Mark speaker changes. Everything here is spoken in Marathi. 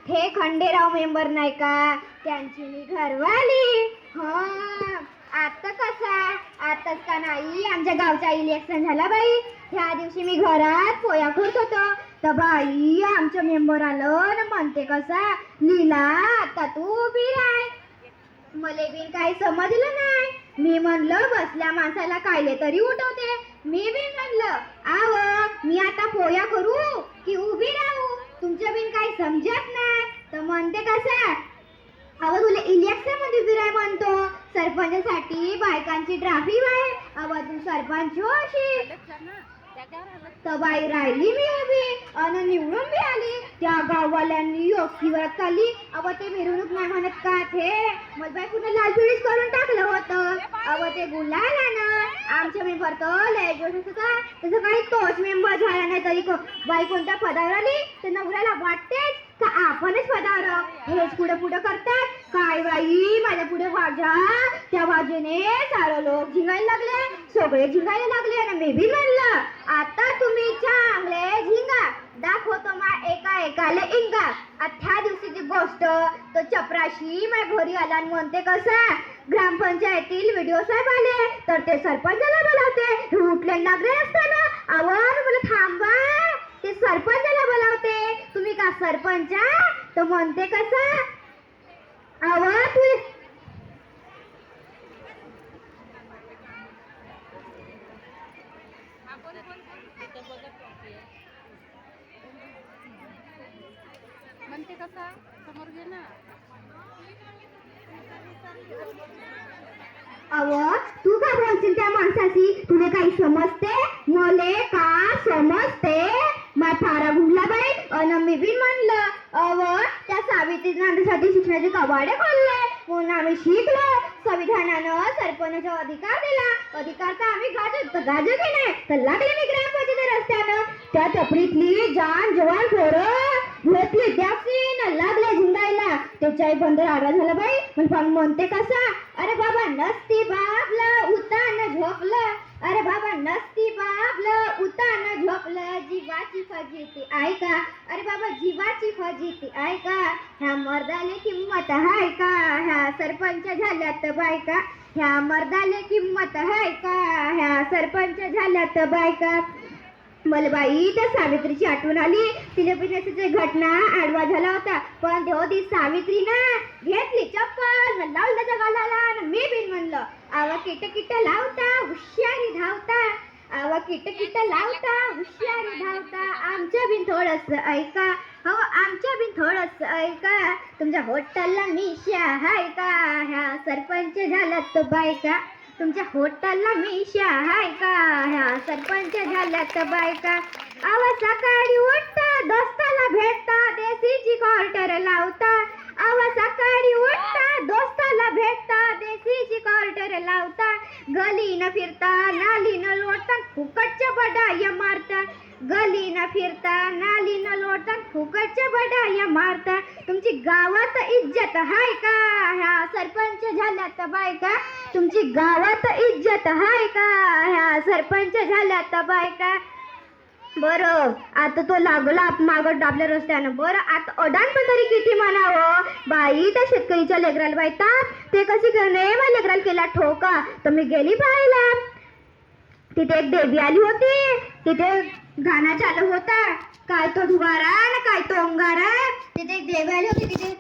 Speaker 1: हे खंडेराव मेंबर नाही का, त्यांची मी घरवाली. आता कसा, आताच का नाही आमच्या गावचा इलेक्शन झाला बाई. ह्या दिवशी मी घरात पोया करत होतो तर बाई आमचं मेंबर आलं ना म्हणते कसा, लीला आता तू उभी राय. मले बिन काही समजलं नाही. मी म्हणलं बसल्या माणसाला कायले तरी उठवते. मी बिन म्हणलं आव मी आता पोया करू की उभी राहू, तुमच्या बिन काही समजत नाही. तर म्हणते कसा, अव तुला इलेक्शन मध्ये उभी राह म्हणतो, सरपंचासाठी बायकांची ट्रॅफिक आहे. अव तू सरपंच होशील. तर बाई राहिली मी उभी आणि निवडून बी आली. त्या गाववाल्यांनी योगीवर खाली. अव ते मिरवणूक नाही म्हणत का, ते मग बाई पुन्हा लाल पिळीच करून टाकलं होतं. अव ते गुलाला ना आमच्या मेंबर तर लय जोश होता. तसं काही तोच मेंबर झाला नाही तरी बाई कोणत्या पदावर आली तर नवऱ्याला वाटतेच का आपणच पदावर. हेच पुढे पुढे करतात काय बाई, माझ्या पुढे वाजा त्या बाजूने सारे लोक झिंगायला लागले, सगळे झिंगायला लागले. आणि मी बी म्हणलं आता तुम्ही चांगले झिंगा, दाखवतो मा एका एकाले इंगा. त्या दिवशीची गोष्ट, तो चपराशी माझ्या घरी आला आणि म्हणते कसा, ग्रामपंचायतील व्हिडिओ साहेब आले तर ते सरपंचाला बोलावते. उठले लागले असताना आवाज मला थांबा, ते सरपंचाला बोलावते. तुम्ही का सरपंच? तर म्हणते कसा, आवाज
Speaker 2: म्हणते कसा, समोर घे ना.
Speaker 1: अव तू का बोलशील त्या माणसाशी, तुला काही समजते? मले का समजते? मा फारा भुगला बाई. अन मी बी म्हणलं अव त्या सावित्री नांदेसाठी शिक्षणाचे कवाडे खोलले म्हणून आम्ही शिकलो. संविधानानं सरपंचाचा अधिकार दिला. अधिकार तर आम्ही गाजत नाही. तर लागले मी ग्रामपंचायत रस्त्यानं त्या टपरीतली जान जवान पोरं घेतली त्याची न लागले झिंगायला. त्याच्याही बंदर आडवा झाला बाई. पण म्हणते कसा, अरे बाबा नसती बाबलं उतान झोपलं, अरे बाबा नसती बाबलं उतान झोपलं, जीवाची फजिती ऐका. अरे बाबा जीवाची फजिती ऐका. ह्या मर्दाले किंमत हाय का, ह्या सरपंच झाल्यात बायका. ह्या मर्दाले किंमत हाय का, ह्या सरपंच झाल्यात बायका. मला बाई त्या सावित्रीची आठवण आली. तिच्या पिण्याची घटना आडवा झाला होता, पण तेव्हा ती सावित्री ना घेतली चप्पल लावलं त्याच्या गालाला. मी बिन म्हणलं आवा किट किट लावता हुशारी धावता, आवा किट किट लावता हुशारी धावता. आमच्या बिन थोडस ऐका, हो आमच्या बिन थोडस ऐका. तुमच्या हॉटेलला मिशा हाय का, ह्या सरपंच झाल्यात बायका. तुमच्या हॉटेलला मिशा हाय का, ह्या सरपंच झाल्यात बायका. आवा सकाळी उठता दोस्ताला भेटता, देसीची क्वार्टर लावता. आवा सकाळी उठता दोस्ताला भेटता, देसीची क्वार्टर लावता. गली न फिरता नाली न लोटता, फुकटच्या बडाया मारता. गली न फिरता नाली न लोटता, फुकटच्या बडाया मारता. तुमची गावात इज्जत हाय का, ह्या सरपंच झाल्यात बायका. तुमची गावात इज्जत हाय का, ह्या सरपंच झाल्यात बायका. बरं आता तो लागला मागं आपल्या रस्त्यानं. बरं आता अडाण पण तरी किती म्हणावं बाई. त्या शेतकरीच्या लेकराला बाई ताप, ते कशी करणे माझ्या लेकराला केला ठोका. तर मी गेली पाहायला, तिथे एक देवी आली होती. तिथे गाणं चालू होता, काय तो धुवारा ना काय तो अंगारा. तिथे एक देवी आली होती. तिथे